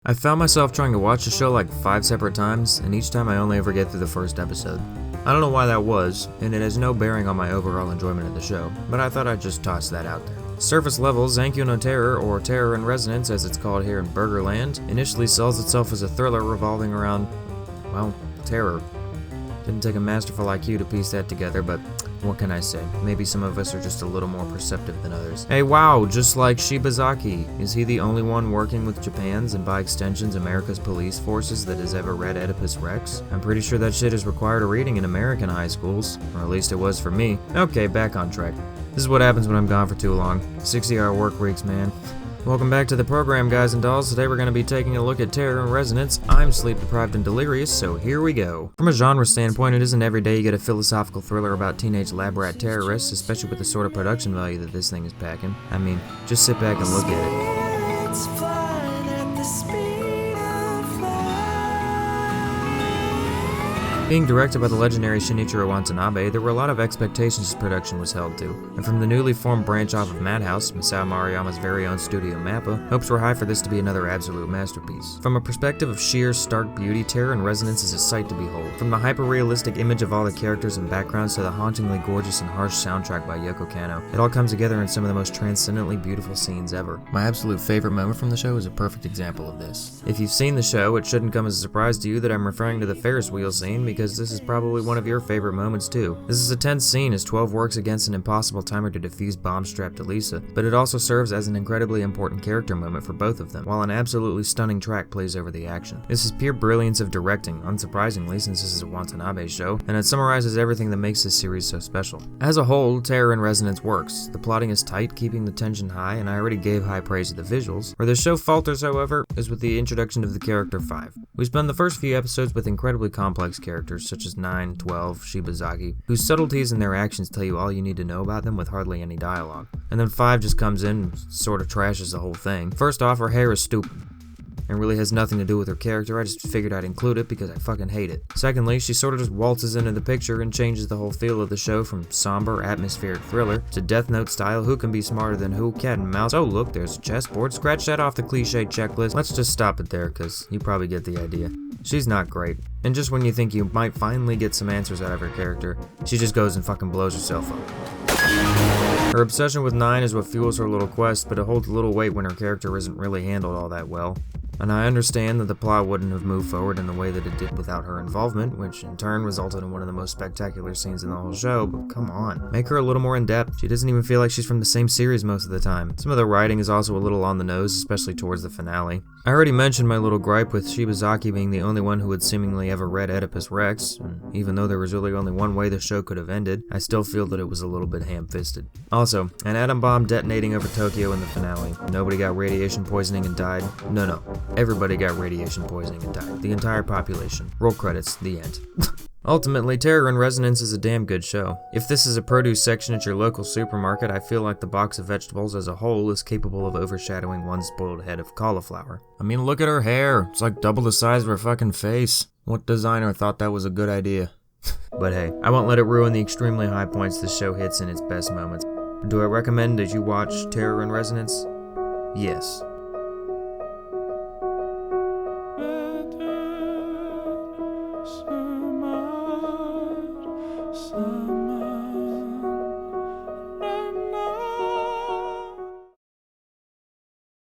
I found myself trying to watch the show like 5 separate times, and each time I only ever get through the first episode. I don't know why that was, and it has no bearing on my overall enjoyment of the show, but I thought I'd just toss that out there. Surface level, Zankyou no Terror, or Terror in Resonance as it's called here in Burgerland, initially sells itself as a thriller revolving around, well, terror. Didn't take a masterful IQ to piece that together, but what can I say? Maybe some of us are just a little more perceptive than others. Hey, wow, just like Shibazaki. Is he the only one working with Japan's and by extensions America's police forces that has ever read Oedipus Rex? I'm pretty sure that shit is required of reading in American high schools, or at least it was for me. Okay, back on track. This is what happens when I'm gone for too long. 60-hour work weeks, man. Welcome back to the program, guys and dolls. Today we're going to be taking a look at Terror in Resonance. I'm sleep-deprived and delirious, so here we go. From a genre standpoint, it isn't every day you get a philosophical thriller about teenage lab rat terrorists, especially with the sort of production value that this thing is packing. I mean, just sit back and look at it. Being directed by the legendary Shinichiro Watanabe, there were a lot of expectations this production was held to, and from the newly formed branch off of Madhouse, Masao Maruyama's very own studio Mappa, hopes were high for this to be another absolute masterpiece. From a perspective of sheer, stark beauty, Terror in Resonance is a sight to behold. From the hyper-realistic image of all the characters and backgrounds to the hauntingly gorgeous and harsh soundtrack by Yoko Kanno, it all comes together in some of the most transcendently beautiful scenes ever. My absolute favorite moment from the show is a perfect example of this. If you've seen the show, it shouldn't come as a surprise to you that I'm referring to the Ferris wheel scene, because this is probably one of your favorite moments too. This is a tense scene as 12 works against an impossible timer to defuse bombs strapped to Lisa, but it also serves as an incredibly important character moment for both of them, while an absolutely stunning track plays over the action. This is pure brilliance of directing, unsurprisingly since this is a Watanabe show, and it summarizes everything that makes this series so special. As a whole, Terror in Resonance works. The plotting is tight, keeping the tension high, and I already gave high praise to the visuals. Where the show falters, however, is with the introduction of the character 5. We spend the first few episodes with incredibly complex characters such as 9, 12, Shibazaki, whose subtleties in their actions tell you all you need to know about them with hardly any dialogue. And then 5 just comes in and sort of trashes the whole thing. First off, her hair is stupid. It really has nothing to do with her character, I just figured I'd include it because I fucking hate it. Secondly, she sort of just waltzes into the picture and changes the whole feel of the show from somber, atmospheric thriller to Death Note style who can be smarter than who, cat and mouse. Oh look, there's a chessboard, scratch that off the cliche checklist. Let's just stop it there, cause you probably get the idea. She's not great, and just when you think you might finally get some answers out of her character, she just goes and fucking blows herself up. Her obsession with 9 is what fuels her little quest, but it holds little weight when her character isn't really handled all that well. And I understand that the plot wouldn't have moved forward in the way that it did without her involvement, which in turn resulted in one of the most spectacular scenes in the whole show, but come on. Make her a little more in-depth. She doesn't even feel like she's from the same series most of the time. Some of the writing is also a little on the nose, especially towards the finale. I already mentioned my little gripe with Shibazaki being the only one who had seemingly ever read Oedipus Rex, and even though there was really only one way the show could have ended, I still feel that it was a little bit ham-fisted. Also, an atom bomb detonating over Tokyo in the finale. Nobody got radiation poisoning and died. No. Everybody got radiation poisoning and died. The entire population. Roll credits. The end. Ultimately, Terror in Resonance is a damn good show. If this is a produce section at your local supermarket, I feel like the box of vegetables as a whole is capable of overshadowing one spoiled head of cauliflower. I mean, look at her hair. It's like double the size of her fucking face. What designer thought that was a good idea? But hey, I won't let it ruin the extremely high points this show hits in its best moments. Do I recommend that you watch Terror in Resonance? Yes.